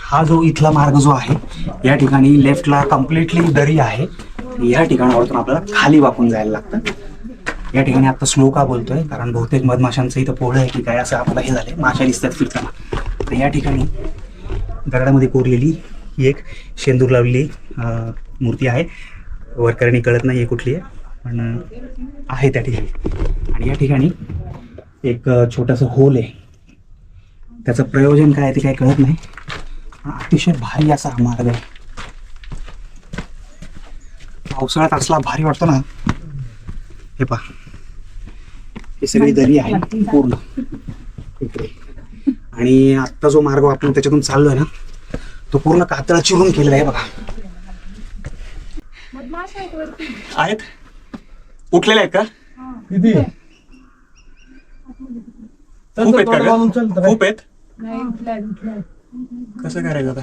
हा जो इथला मार्ग जो आहे, या ठिकाणी लेफ्टला कम्प्लिटली दरी आहे. या ठिकाणावरतून आपल्याला खाली वाकून जायला लागतं. या ठिकाणी आता स्लो का बोलतोय, कारण बहुतेक मधमाशांचं इथं पोळं आहे की काय असं आपल्याला हे झालंय. माशा दिसतात फिरताना. तर या ठिकाणी दगडामध्ये कोरलेली ही एक शेंदूर लावलेली मूर्ती आहे. वरकरणी कळत नाही आहे कुठली आहे, पण आहे त्या ठिकाणी. आणि या ठिकाणी एक छोटंसं होल आहे. त्याचं प्रयोजन काय आहे ते काही कळत नाही. अतिशय भारी असा हा मार्ग आहे. पावसाळ्यात असला भारी वाटतो ना. हे पहा, ही सगळी दरी आहे पूर्ण इकडे. आणि आत्ता जो मार्ग आपण त्याच्यातून चाललोय ना, तो पूर्ण कातळ चिरून केलेला आहे. बघा, आहेत उठलेले आहेत का? किती खूप आहेत का? खूप आहेत. नाही, कसं करायचं आता?